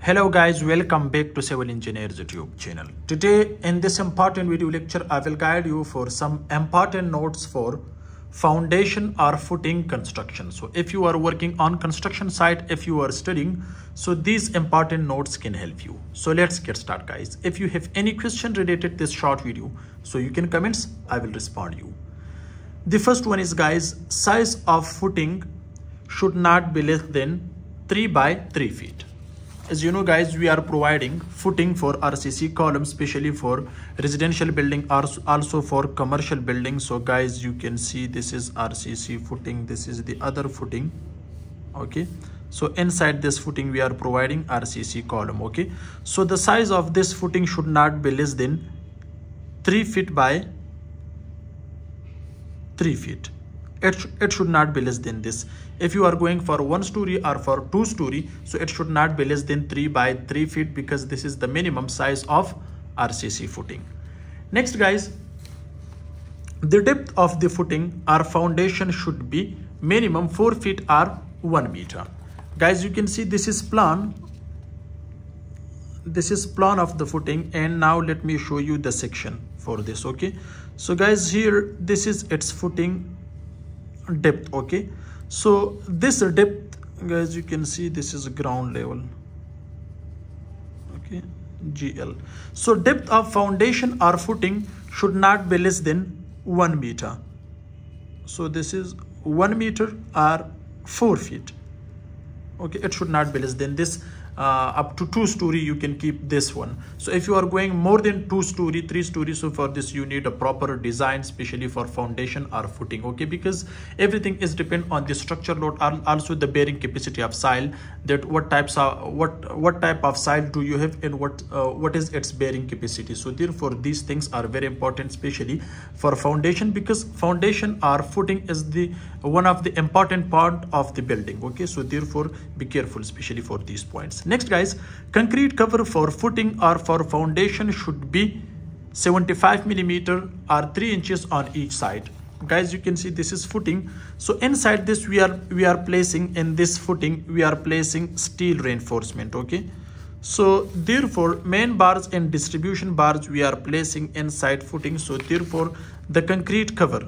Hello guys, welcome back to Civil Engineers YouTube channel. Today in this important video lecture, I will guide you for some important notes for foundation or footing construction. So if you are working on construction site, if you are studying, so these important notes can help you. So let's get started guys. If you have any question related to this short video, so you can comments, I will respond you. The first one is guys, size of footing should not be less than 3 by 3 feet. As you know guys, we are providing footing for RCC columns, especially for residential building or also for commercial buildings. So guys, you can see this is RCC footing, this is the other footing. Okay, so inside this footing we are providing RCC column. Okay, so the size of this footing should not be less than 3 feet by 3 feet. It should not be less than this. If you are going for 1 story or for 2 story, so it should not be less than 3 by 3 feet because this is the minimum size of RCC footing. Next guys, the depth of the footing or foundation should be minimum 4 feet or 1 meter. Guys, you can see this is plan. This is plan of the footing, and now let me show you the section for this. Okay, so guys, here this is its footing depth. Okay, so this depth guys, you can see this is ground level. Okay, GL. So depth of foundation or footing should not be less than 1 meter. So this is 1 meter or 4 feet. Okay, it should not be less than this. Up to 2 story you can keep this one. So if you are going more than 2 story, 3 story, so for this you need a proper design, especially for foundation or footing. Okay, because everything is depend on the structure load, also the bearing capacity of soil, that what type of soil do you have and what is its bearing capacity. So therefore these things are very important, especially for foundation, because foundation or footing is the one of the important part of the building. Okay, so therefore be careful, especially for these points. Next guys, concrete cover for footing or for foundation should be 75 millimeter or 3 inches on each side. Guys, you can see this is footing. So inside this we are placing, in this footing we are placing steel reinforcement. Okay, so therefore main bars and distribution bars we are placing inside footing. So therefore the concrete cover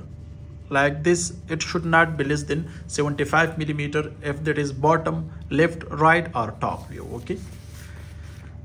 like this, it should not be less than 75 millimeter if that is bottom, left, right or top view. Okay,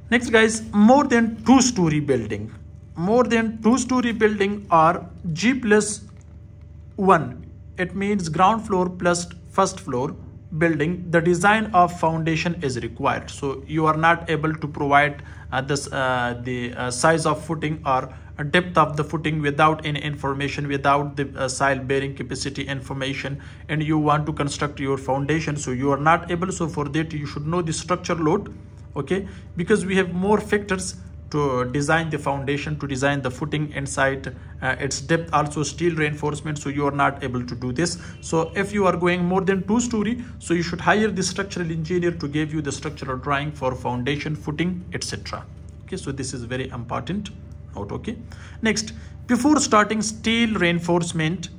next guys, more than 2 story building, more than 2 story building or G+1, it means ground floor plus first floor building, the design of foundation is required. So you are not able to provide the size of footing or depth of the footing without any information, without the soil bearing capacity information, and you want to construct your foundation, so you are not able. So for that you should know the structure load. Okay, because we have more factors to design the foundation, to design the footing inside its depth, also steel reinforcement, so you are not able to do this. So if you are going more than 2 story, so you should hire the structural engineer to give you the structural drawing for foundation, footing, etc. Okay, so this is very important note. Okay, next, before starting steel reinforcement,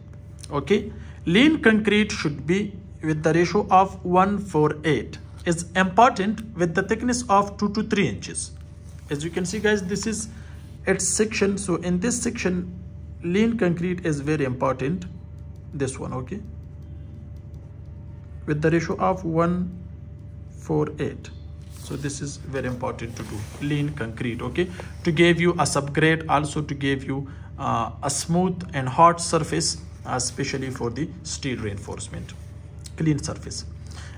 okay, lean concrete should be with the ratio of 1:8 is important, with the thickness of 2 to 3 inches. As you can see guys, this is its section. So in this section lean concrete is very important, this one. Okay, with the ratio of 1:8. So this is very important to do, lean concrete. Okay, to give you a subgrade, also to give you a smooth and hard surface, especially for the steel reinforcement, clean surface.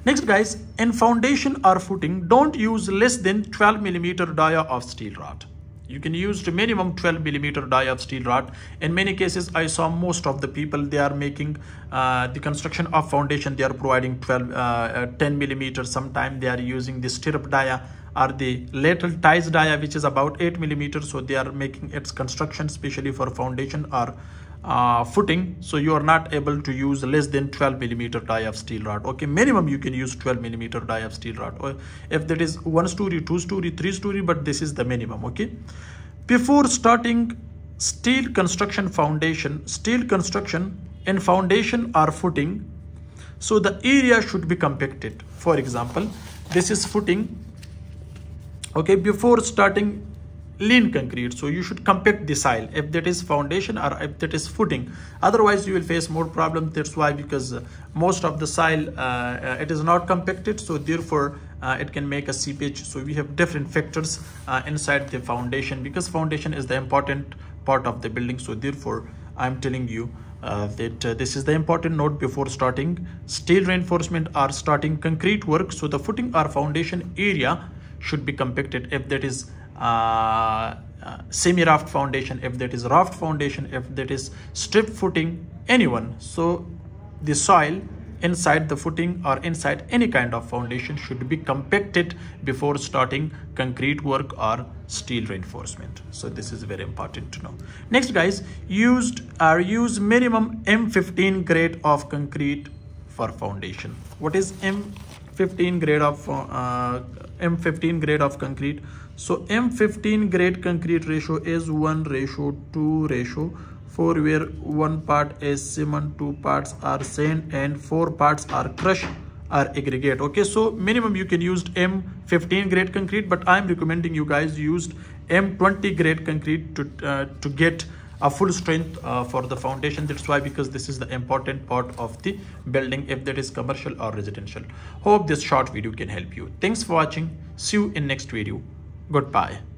Next guys, in foundation or footing, don't use less than 12 millimeter dia of steel rod. You can use the minimum 12 millimeter dia of steel rod. In many cases I saw most of the people, they are making the construction of foundation, they are providing 10 millimeter. Sometimes they are using the stirrup dia or the lateral ties dia, which is about 8 millimeter. So they are making its construction, especially for foundation or footing. So you are not able to use less than 12 millimeter die of steel rod. Okay, minimum you can use 12 millimeter die of steel rod, or if that is 1 story, 2 story, 3 story, but this is the minimum. Okay, before starting steel construction foundation, steel construction in foundation or footing, so the area should be compacted. For example, this is footing, Okay, before starting lean concrete, so you should compact the soil if that is foundation or if that is footing. Otherwise you will face more problems. That's why, because most of the soil it is not compacted, so therefore it can make a seepage. So we have different factors inside the foundation, because foundation is the important part of the building. So therefore I'm telling you that this is the important note before starting steel reinforcement or starting concrete work. So the footing or foundation area should be compacted if that is semi-raft foundation, if that is raft foundation, if that is strip footing, anyone. So the soil inside the footing or inside any kind of foundation should be compacted before starting concrete work or steel reinforcement. So this is very important to know. Next guys, use minimum M15 grade of concrete for foundation. What is M15 grade of M15 grade of concrete? So M15 grade concrete ratio is 1:2:4, where 1 part is cement, 2 parts are sand, and 4 parts are crushed or aggregate. Okay, so minimum you can use M15 grade concrete, but I'm recommending you guys used M20 grade concrete to get a full strength for the foundation. That's why, because this is the important part of the building, if that is commercial or residential. Hope this short video can help you. Thanks for watching. See you in next video. Goodbye.